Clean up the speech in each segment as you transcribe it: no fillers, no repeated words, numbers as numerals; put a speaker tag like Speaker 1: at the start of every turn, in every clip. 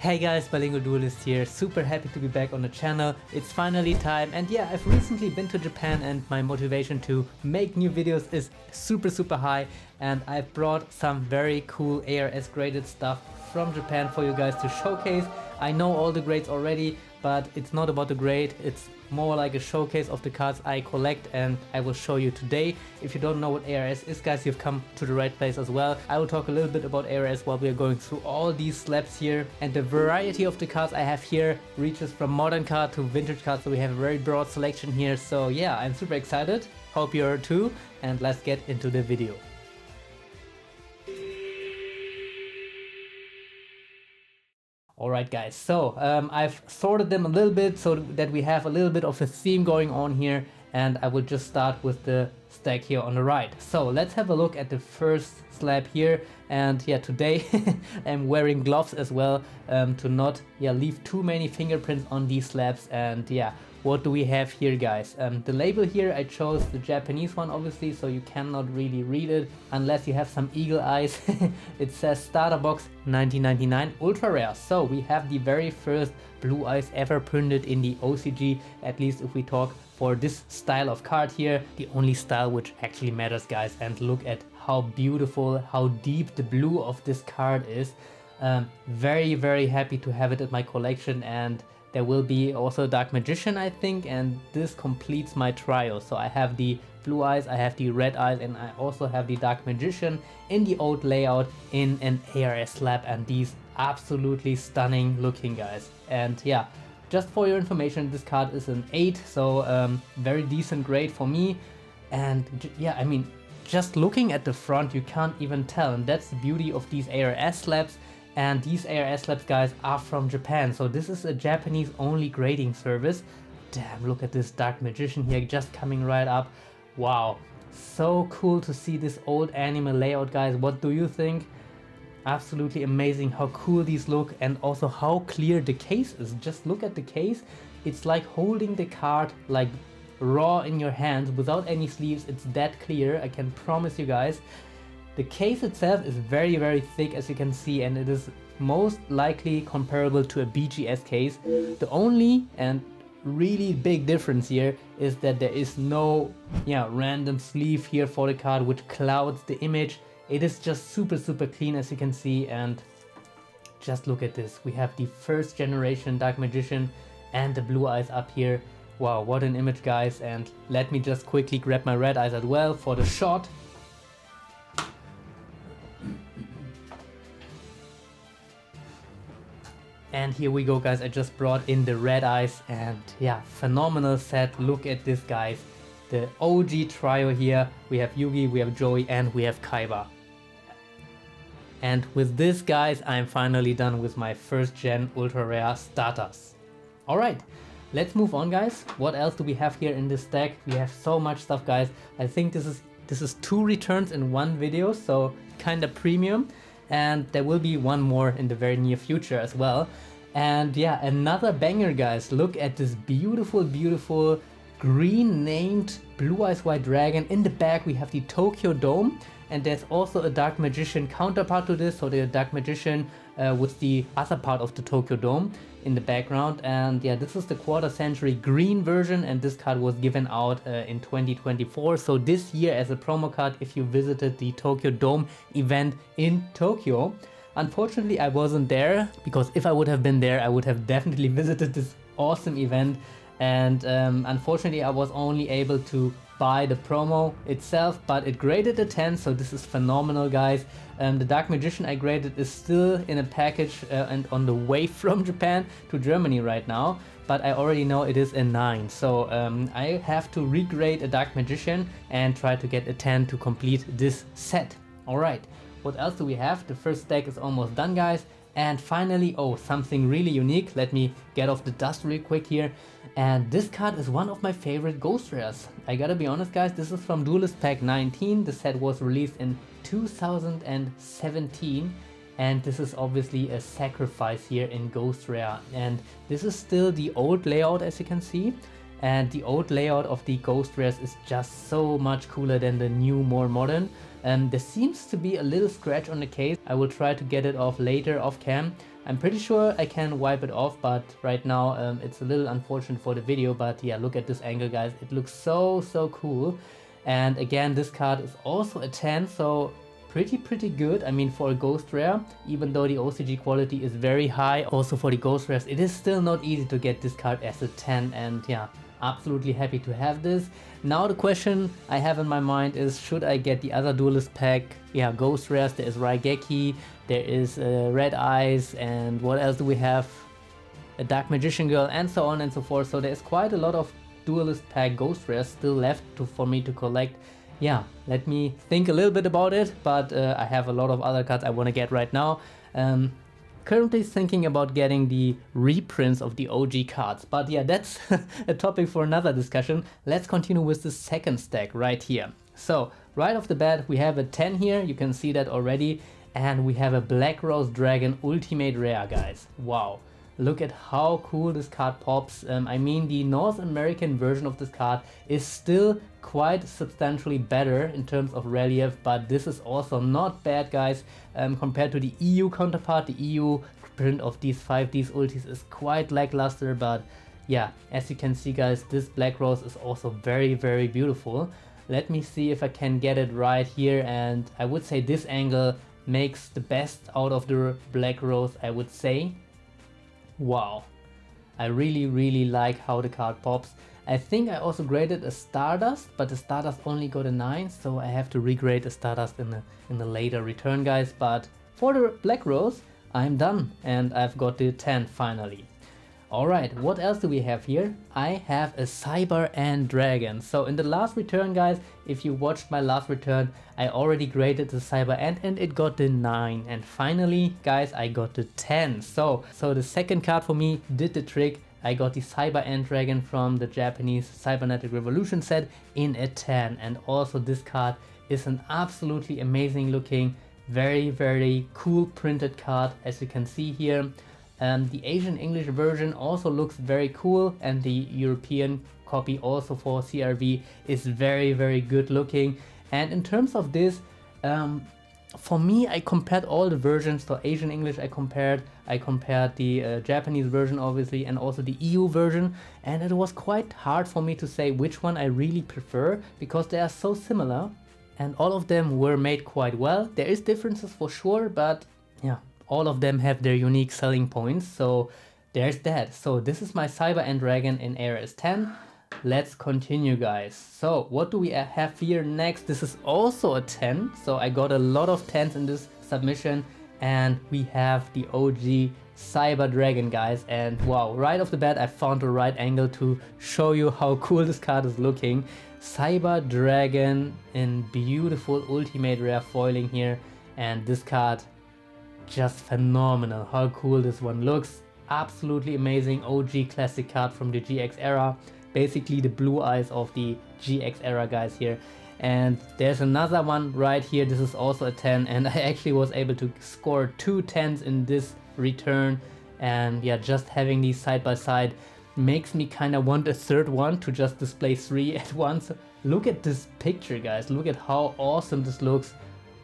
Speaker 1: Hey guys, Bilingual Duelist here, super happy to be back on the channel. It's finally time, and yeah, I've recently been to Japan and my motivation to make new videos is super high, and I've brought some very cool ARS graded stuff from Japan for you guys to showcase. I know all the grades already, but it's not about the grade, it's more like a showcase of the cards I collect, and I will show you today. If you don't know what ARS is, guys, you've come to the right place as well. I will talk a little bit about ARS while we are going through all these slabs here, and the variety of the cards I have here reaches from modern card to vintage cards, so we have a very broad selection here. So yeah, I'm super excited, hope you are too, and let's get into the video. Alright guys, so I've sorted them a little bit so that we have a little bit of a theme going on here, and I will just start with the stack here on the right. So let's have a look at the first slab here, and yeah, today I'm wearing gloves as well to not leave too many fingerprints on these slabs. And yeah, what do we have here, guys? The label here, I chose the Japanese one obviously, so you cannot really read it unless you have some eagle eyes. It says starter box 1999 ultra rare. So we have the very first blue eyes ever printed in the OCG, at least if we talk for this style of card here, the only style which actually matters, guys. And look at how beautiful, how deep the blue of this card is. Very happy to have it in my collection, and there will be also a Dark Magician, I think, and this completes my trio. So I have the blue eyes, I have the red eyes, and I also have the Dark Magician in the old layout in an ARS slab, and these absolutely stunning looking, guys. And yeah, just for your information, this card is an 8, so very decent grade for me. And yeah, I mean, just looking at the front, you can't even tell, and that's the beauty of these ARS slabs. And these ARS slabs, guys, are from Japan, so this is a Japanese only grading service. Damn, look at this Dark Magician here just coming right up. Wow, so cool to see this old anime layout, guys. What do you think? Absolutely amazing how cool these look, and also how clear the case is. Just look at the case, it's like holding the card like raw in your hands without any sleeves. It's that clear, I can promise you guys. The case itself is very thick, as you can see, and it is most likely comparable to a BGS case. The only and really big difference here is that there is no random sleeve here for the card which clouds the image. It is just super clean, as you can see. And just look at this, we have the first generation Dark Magician and the blue eyes up here. Wow, what an image, guys. And let me just quickly grab my red eyes as well for the shot. And here we go, guys, I just brought in the red eyes, and yeah, phenomenal set. Look at this, guys, the OG trio here. We have Yugi, we have Joey, and we have Kaiba. And with this, guys, I'm finally done with my first gen ultra rare starters. Alright, let's move on, guys. What else do we have here in this stack? We have so much stuff, guys. I think this is 2 returns in one video, so kinda premium. And there will be one more in the very near future as well. And yeah, another banger, guys. Look at this beautiful green named Blue Eyes White Dragon. In the back we have the Tokyo Dome, and there's also a Dark Magician counterpart to this, so the Dark Magician with the other part of the Tokyo Dome in the background. And yeah, this is the quarter century green version, and this card was given out in 2024, so this year as a promo card if you visited the Tokyo Dome event in Tokyo. Unfortunately I wasn't there, because if I would have been there I would have definitely visited this awesome event. And unfortunately I was only able to buy the promo itself, but it graded a 10, so this is phenomenal, guys. The Dark Magician I graded is still in a package and on the way from Japan to Germany right now, but I already know it is a 9, so I have to regrade a Dark Magician and try to get a 10 to complete this set. Alright, what else do we have? The first stack is almost done, guys. And finally, oh, something really unique. Let me get off the dust real quick here. And this card is one of my favorite ghost rares. I gotta be honest, guys, this is from Duelist Pack 19. The set was released in 2017. And this is obviously a sacrifice here in ghost rare. And this is still the old layout, as you can see. And the old layout of the ghost rares is just so much cooler than the new, more modern. There seems to be a little scratch on the case. I will try to get it off later off cam, I'm pretty sure I can wipe it off, but right now it's a little unfortunate for the video. But yeah, look at this angle, guys. It looks so cool. And again, this card is also a 10, so pretty good. I mean, for a ghost rare, even though the OCG quality is very high, also for the ghost rares, it is still not easy to get this card as a 10. And yeah, absolutely happy to have this. Now the question I have in my mind is, should I get the other duelist pack? Yeah, ghost rares. There is Raigeki, there is Red Eyes, and what else do we have? A Dark Magician Girl, and so on and so forth. So there's quite a lot of duelist pack ghost rares still left for me to collect. Yeah, let me think a little bit about it, but I have a lot of other cards I want to get right now. Currently thinking about getting the reprints of the OG cards, but yeah, that's a topic for another discussion. Let's continue with the second stack right here. So right off the bat, we have a 10 here, you can see that already, and we have a Black Rose Dragon Ultimate Rare, guys. Wow. Look at how cool this card pops. I mean, the North American version of this card is still quite substantially better in terms of relief, but this is also not bad, guys. Compared to the EU counterpart, the EU print of these 5Ds ultis is quite lackluster, but yeah, as you can see, guys, this Black Rose is also very beautiful. Let me see if I can get it right here, and I would say this angle makes the best out of the Black Rose, I would say. Wow, I really like how the card pops. I think I also graded a Stardust, but the Stardust only got a 9, so I have to regrade the Stardust in the later return, guys. But for the Black Rose, I'm done, and I've got the 10 finally. Alright, what else do we have here? I have a Cyber Ant Dragon. So in the last return, guys, if you watched my last return, I already graded the Cyber Ant and it got the 9. And finally, guys, I got the 10. So the second card for me did the trick. I got the Cyber Ant Dragon from the Japanese Cybernetic Revolution set in a 10. And also this card is an absolutely amazing looking, very cool printed card, as you can see here. The Asian English version also looks very cool, and the European copy also for CRV is very good looking. And in terms of this, for me, I compared all the versions. So Asian English I compared the Japanese version obviously, and also the EU version, and it was quite hard for me to say which one I really prefer, because they are so similar and all of them were made quite well. There is differences for sure, but yeah, all of them have their unique selling points, so there's that. So this is my Cyber Ant Dragon in ARS 10. Let's continue, guys. So what do we have here next? This is also a 10, so I got a lot of 10s in this submission, and we have the OG Cyber Dragon, guys. And wow, right off the bat I found the right angle to show you how cool this card is looking. Cyber Dragon in beautiful ultimate rare foiling here, and this card just phenomenal. How cool this one looks. Absolutely amazing OG classic card from the GX era. Basically the blue eyes of the GX era, guys, here. And there's another one right here. This is also a 10, and I actually was able to score 2 10s in this return. And yeah, just having these side by side makes me kind of want a third one to just display 3 at once. Look at this picture, guys. Look at how awesome this looks.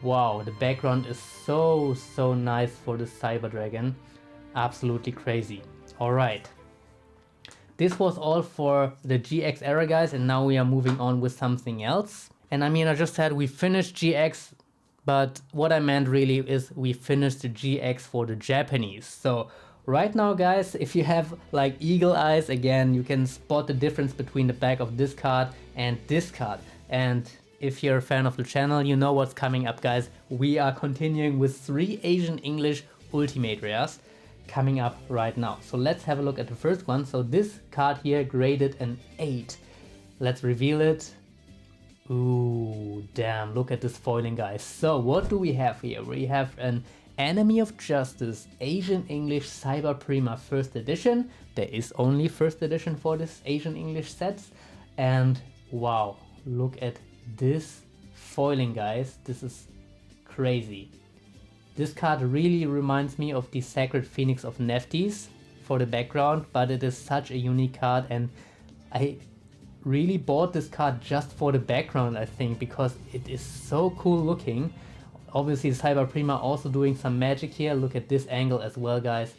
Speaker 1: Wow, the background is so nice for the Cyber Dragon. Absolutely crazy. Alright. This was all for the GX era, guys, and now we are moving on with something else. And I mean, I just said we finished GX, but what I meant really is we finished the GX for the Japanese. So right now, guys, if you have like eagle eyes, again, you can spot the difference between the back of this card and this card. And if you're a fan of the channel, you know what's coming up, guys. We are continuing with 3 Asian English Ultimate Rares coming up right now. So let's have a look at the first one. So this card here graded an 8. Let's reveal it. Ooh, damn, look at this foiling, guys. So what do we have here? We have an Enemy of Justice Asian English Cyber Prima first edition. There is only first edition for this Asian English sets. And wow, look at this foiling, guys. This is crazy. This card really reminds me of the Sacred Phoenix of Nephthys for the background, but it is such a unique card, and I really bought this card just for the background, I think, because it is so cool looking. obviously Cyber Prima also doing some magic here. Look at this angle as well, guys.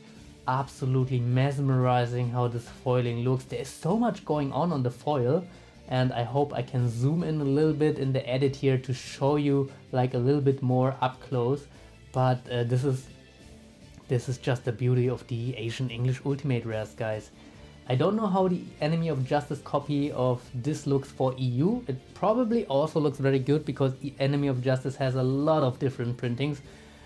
Speaker 1: Absolutely mesmerizing how this foiling looks. There is so much going on the foil, and I hope I can zoom in a little bit in the edit here to show you like a little bit more up close. But this is just the beauty of the Asian English Ultimate Rares, guys. I don't know how the Enemy of Justice copy of this looks for EU. It probably also looks very good because Enemy of Justice has a lot of different printings.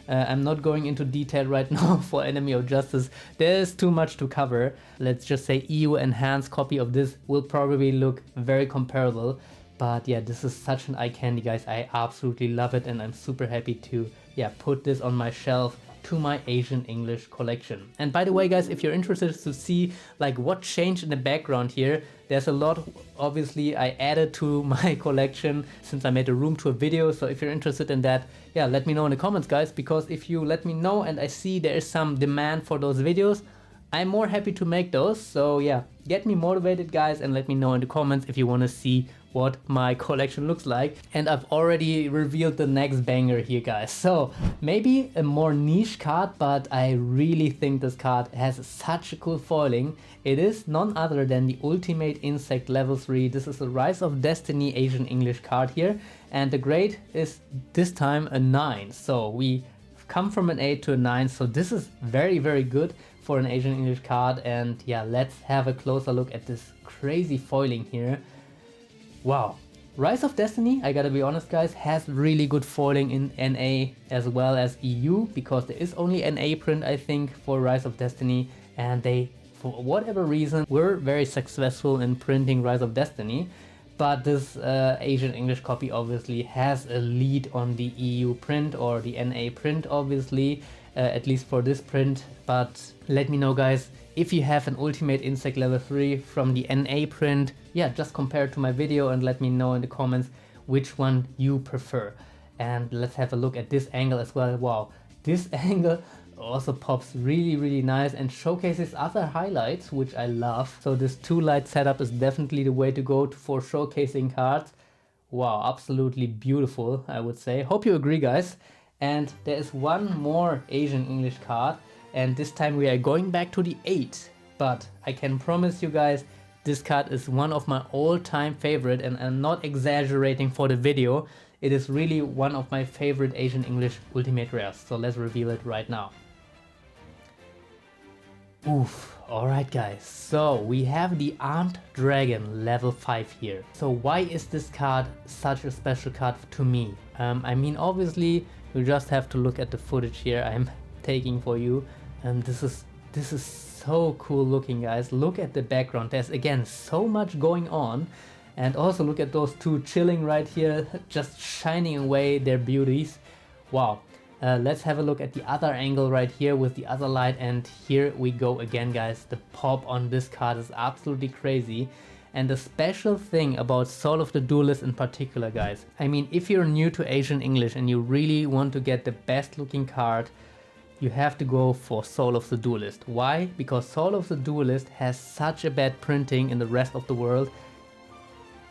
Speaker 1: I'm not going into detail right now for Enemy of Justice. There's too much to cover. Let's just say EU enhanced copy of this will probably look very comparable. But yeah, this is such an eye candy, guys. I absolutely love it, and I'm super happy to put this on my shelf to my Asian English collection. And by the way, guys, if you're interested to see like what changed in the background here, there's a lot obviously I added to my collection since I made a room tour video. So if you're interested in that, yeah, let me know in the comments, guys, because if you let me know and I see there is some demand for those videos, I'm more happy to make those. So yeah, get me motivated, guys, and let me know in the comments if you want to see what my collection looks like. And I've already revealed the next banger here, guys. So maybe a more niche card, but I really think this card has such a cool foiling. It is none other than the Ultimate Insect level 3. This is a Rise of Destiny Asian English card here, and the grade is this time a 9. So we come from an 8 to a 9, so this is very, very good for an Asian English card. And yeah, let's have a closer look at this crazy foiling here. Wow, Rise of Destiny, I gotta be honest, guys, has really good foiling in NA as well as EU, because there is only NA print, I think, for Rise of Destiny, and they, for whatever reason, were very successful in printing Rise of Destiny. But this Asian English copy obviously has a lead on the EU print or the NA print, obviously, at least for this print. But let me know, guys, if you have an Ultimate Insect level 3 from the NA print, yeah, just compare it to my video and let me know in the comments which one you prefer. And let's have a look at this angle as well. Wow, this angle also pops really, really nice and showcases other highlights, which I love. So this 2-light setup is definitely the way to go for showcasing cards. Wow, absolutely beautiful, I would say. Hope you agree, guys. And there is one more Asian English card, and this time we are going back to the 8. But I can promise you guys, this card is one of my all-time favorite, and I'm not exaggerating for the video. It is really one of my favorite Asian English Ultimate Rares. So let's reveal it right now. Oof, alright, guys, so we have the Armed Dragon level 5 here. So why is this card such a special card to me? I mean, obviously you just have to look at the footage here I'm taking for you, and this is so cool looking, guys. Look at the background, there's again so much going on, and also look at those two chilling right here, just shining away their beauties. Wow. Let's have a look at the other angle right here with the other light, and here we go again, guys. The pop on this card is absolutely crazy. And the special thing about Soul of the Duelist in particular, guys, I mean, if you're new to Asian English and you really want to get the best looking card, you have to go for Soul of the Duelist. Why? Because Soul of the Duelist has such a bad printing in the rest of the world.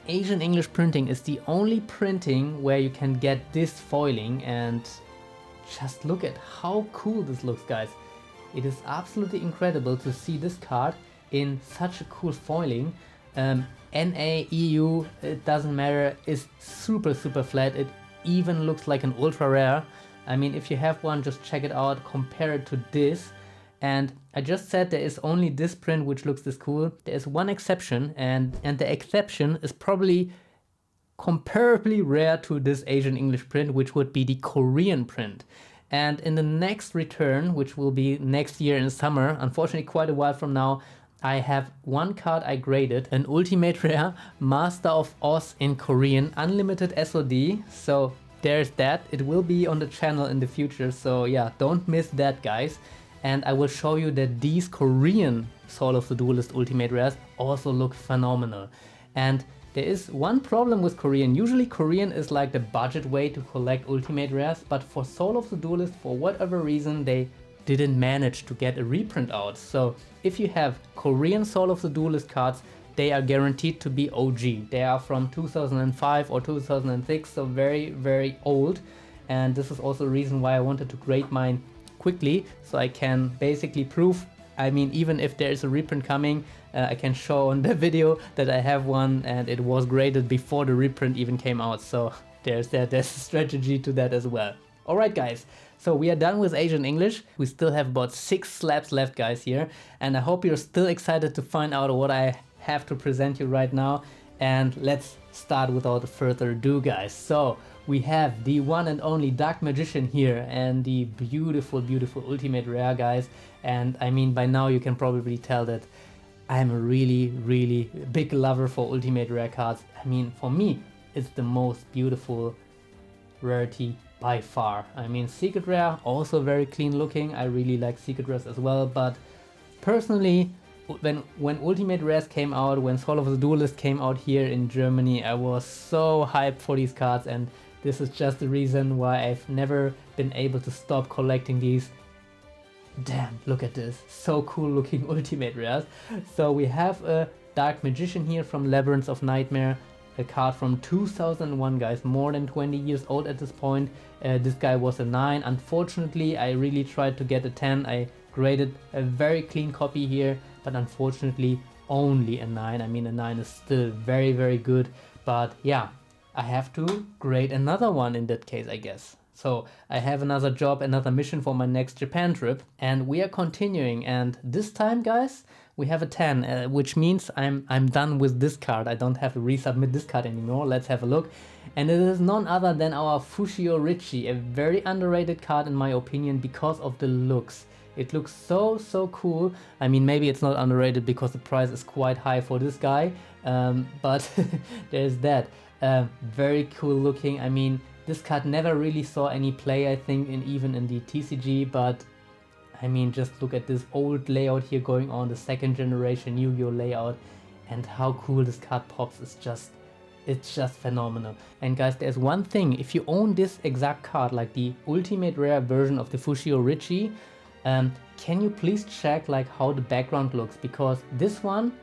Speaker 1: Asian English printing is the only printing where you can get this foiling, and just look at how cool this looks, guys. It is absolutely incredible to see this card in such a cool foiling. NA, EU, it doesn't matter, it's super flat. It even looks like an ultra rare. I mean, if you have one, just check it out, compare it to this. And I just said there is only this print which looks this cool. There is one exception, and the exception is probably comparably rare to this Asian English print, which would be the Korean print. And in the next return, which will be next year in summer, unfortunately quite a while from now, I have one card I graded, an Ultimate Rare Master of Oz in Korean, unlimited SOD. So there's that. It will be on the channel in the future, so yeah, don't miss that, guys. And I will show you that these Korean Soul of the Duelist Ultimate Rares also look phenomenal. And there is one problem with Korean. Usually Korean is like the budget way to collect Ultimate Rares, but for Soul of the Duelist, for whatever reason, they didn't manage to get a reprint out. So if you have Korean Soul of the Duelist cards, they are guaranteed to be OG. They are from 2005 or 2006, so very old. and this is also a reason why I wanted to grade mine quickly, so I can basically prove, I mean, even if there is a reprint coming, I can show on the video that I have one and it was graded before the reprint even came out. So there's a strategy to that as well. Alright guys, so we are done with Asian English. We still have about 6 slabs left, guys, here, and I hope you're still excited to find out what I have to present you right now. And let's start without further ado, guys. So we have the one and only Dark Magician here and the beautiful ultimate rare, guys. And I mean, by now you can probably tell that I'm a really big lover for ultimate rare cards. I mean, for me it's the most beautiful rarity by far. I mean, secret rare also very clean looking. I really like secret rares as well, but personally, when ultimate rares came out, when Soul of the Duelist came out here in Germany, I was so hyped for these cards, and this is just the reason why I've never been able to stop collecting these. Damn, look at this, so cool looking ultimate rares. So we have a Dark Magician here from Labyrinth of Nightmare, a card from 2001, guys, more than 20 years old at this point. This guy was a 9. Unfortunately, I really tried to get a 10. I graded a very clean copy here, but unfortunately only a 9. I mean, a 9 is still very good, but yeah, I have to grade another one in that case, I guess. So I have another job, another mission for my next Japan trip, and we are continuing, and this time, guys, we have a 10, which means I'm done with this card. I don't have to resubmit this card anymore. Let's have a look. And it is none other than our Fushioh Richie, a very underrated card in my opinion because of the looks. It looks so cool. I mean, maybe it's not underrated because the price is quite high for this guy, but there's that. Very cool looking. I mean, this card never really saw any play, I think, even in the TCG, but I mean, just look at this old layout here going on, the 2nd generation Yu-Gi-Oh layout, and how cool this card pops is it's just phenomenal. And guys, there's one thing, if you own this exact card, like the ultimate rare version of the Fushioh Richie, can you please check like how the background looks, because this one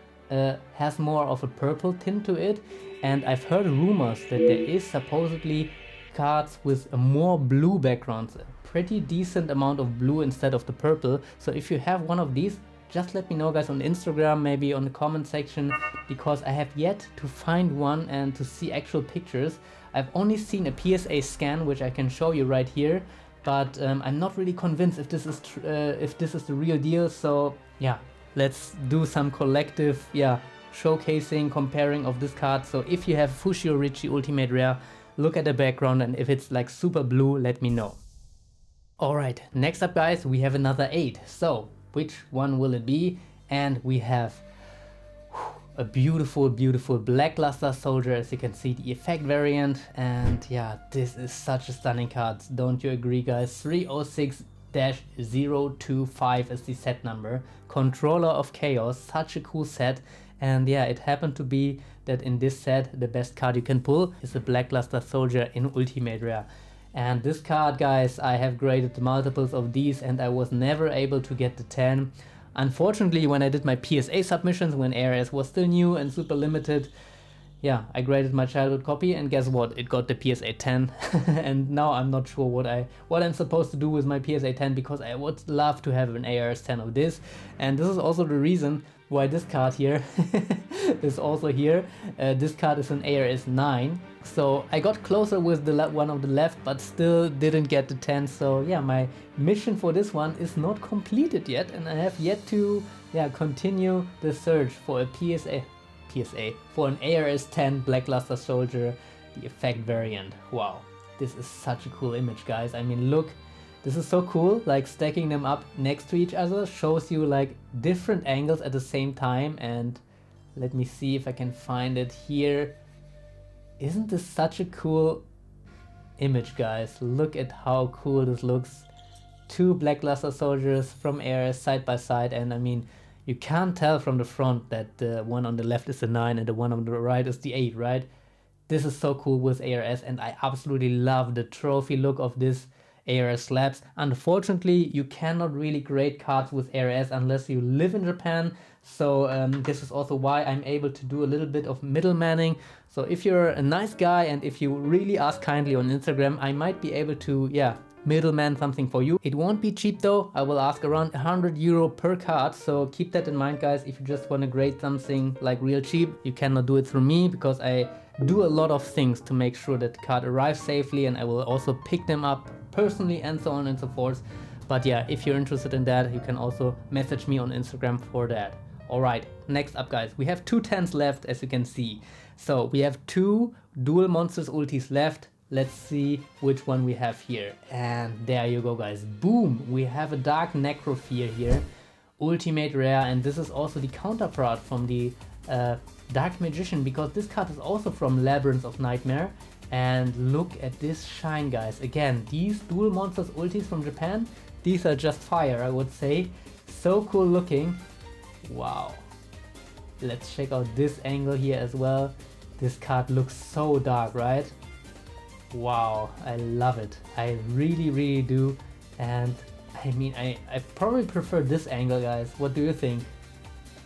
Speaker 1: has more of a purple tint to it, and I've heard rumors that there is supposedly cards with a more blue backgrounds, a pretty decent amount of blue instead of the purple. So if you have one of these, just let me know, guys, on Instagram, maybe on the comment section, because I have yet to find one and to see actual pictures. I've only seen a PSA scan, which I can show you right here, but I'm not really convinced if this is the real deal. So yeah, let's do some collective showcasing, comparing of this card. So if you have Fushioh Richie Ultimate Rare, look at the background, and if it's like super blue, let me know. Alright, next up, guys, we have another 8. So which one will it be? And we have a beautiful Blackluster Soldier, as you can see, the effect variant. And yeah, this is such a stunning card, don't you agree, guys? 306-025 is the set number. Controller of Chaos, such a cool set. And yeah, it happened to be that in this set, the best card you can pull is a Blackluster Soldier in Ultimate Rare. And this card, guys, I have graded multiples of these and I was never able to get the 10. Unfortunately, when I did my PSA submissions, when ARS was still new and super limited, yeah, I graded my childhood copy, and guess what? It got the PSA 10. And now I'm not sure what I'm supposed to do with my PSA 10, because I would love to have an ARS 10 of this. And this is also the reason why this card here is also here. This card is an ARS 9. So I got closer with the one on the left, but still didn't get the 10. So yeah, my mission for this one is not completed yet, and I have yet to continue the search for a PSA for an ARS 10 Blackluster Soldier, the effect variant. Wow, this is such a cool image, guys. I mean, look, this is so cool. Like, stacking them up next to each other shows you like different angles at the same time. And let me see if I can find it here. Isn't this such a cool image, guys? Look at how cool this looks. 2 Blackluster Soldiers from ARS side by side, and I mean, you can't tell from the front that the one on the left is the 9 and the one on the right is the 8, right? This is so cool with ARS, and I absolutely love the trophy look of this. ARS slabs. Unfortunately, you cannot really grade cards with ARS unless you live in Japan. So this is also why I'm able to do a little bit of middlemaning. So if you're a nice guy and if you really ask kindly on Instagram, I might be able to, yeah, middleman something for you. It won't be cheap though. I will ask around 100 euro per card. So keep that in mind, guys. If you just want to grade something like real cheap, you cannot do it through me, because I do a lot of things to make sure that the card arrives safely, and I will also pick them up personally and so on and so forth. But yeah, if you're interested in that, you can also message me on Instagram for that. Alright, next up, guys, we have 2 10s left, as you can see. So we have 2 dual monsters ultis left. Let's see which one we have here. And there you go, guys. Boom! We have a Dark Necrofear here. Ultimate rare, and this is also the counterpart from the Dark Magician, because this card is also from Labyrinth of Nightmare. And look at this shine, guys. Again, these dual monsters ultis from Japan, these are just fire, I would say. So cool looking. Wow. Let's check out this angle here as well. This card looks so dark, right? Wow, I love it. I really do. And I mean, I probably prefer this angle, guys. What do you think?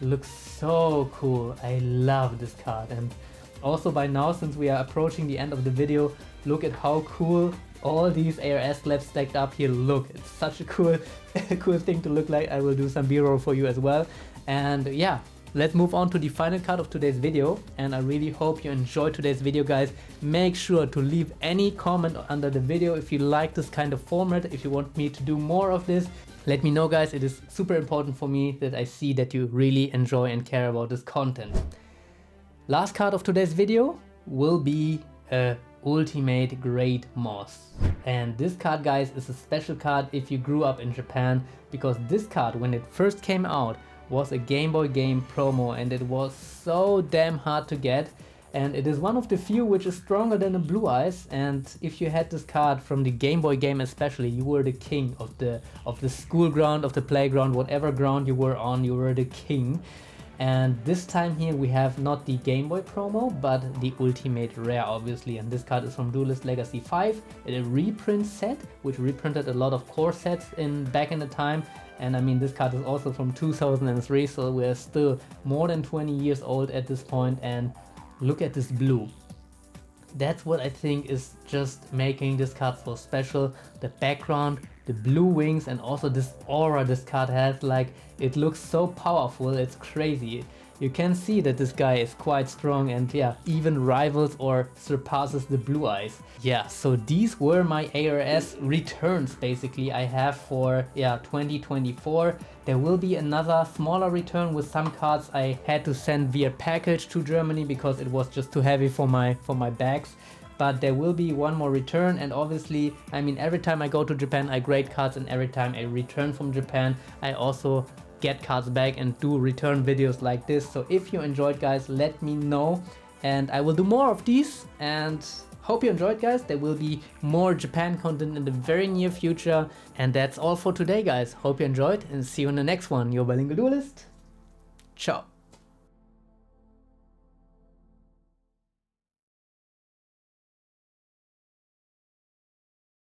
Speaker 1: It looks so cool. I love this card. And also by now, since we are approaching the end of the video, look at how cool all these ARS slabs stacked up here look. It's such a cool cool thing to look like. I will do some b-roll for you as well. And yeah, let's move on to the final card of today's video. And I really hope you enjoyed today's video, guys. Make sure to leave any comment under the video if you like this kind of format, if you want me to do more of this. Let me know, guys. It is super important for me that I see that you really enjoy and care about this content. Last card of today's video will be a Ultimate Great Moss. And this card, guys, is a special card if you grew up in Japan, because this card, when it first came out, was a Game Boy game promo, and it was so damn hard to get. And it is one of the few which is stronger than a Blue Eyes. And if you had this card from the Game Boy game especially, you were the king of the school ground, of the playground, whatever ground you were on, you were the king. And this time here we have not the Game Boy promo, but the Ultimate Rare, obviously. And this card is from Duelist Legacy 5, a reprint set, which reprinted a lot of core sets back in the time. And I mean, this card is also from 2003, so we're still more than 20 years old at this point. And look at this blue. That's what I think is just making this card so special. The background, the blue wings, and also this aura this card has. Like, it looks so powerful, it's crazy. You can see that this guy is quite strong, and yeah, even rivals or surpasses the Blue Eyes. Yeah, so these were my ARS returns basically I have for 2024. There will be another smaller return with some cards I had to send via package to Germany because it was just too heavy for my bags. But there will be one more return, and obviously, I mean, every time I go to Japan I grade cards, and every time I return from Japan I also get cards back and do return videos like this. So if you enjoyed, guys, let me know and I will do more of these. And hope you enjoyed, guys. There will be more Japan content in the very near future. And that's all for today, guys. Hope you enjoyed, and see you in the next one. Your bilingual duelist. Ciao.